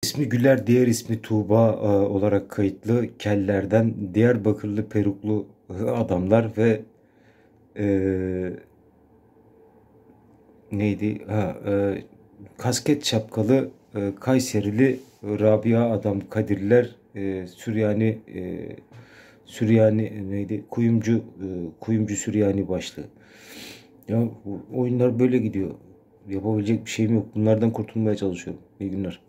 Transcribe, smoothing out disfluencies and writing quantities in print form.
İsmi Güler, diğer ismi Tuğba olarak kayıtlı kellerden Diyarbakırlı peruklu adamlar ve e, neydi? Kasket şapkalı Kayserili Rabia adam Kadirler Süryani neydi? Kuyumcu Süryani başlı. Ya bu oyunlar böyle gidiyor. Yapabilecek bir şeyim yok. Bunlardan kurtulmaya çalışıyorum. İyi günler.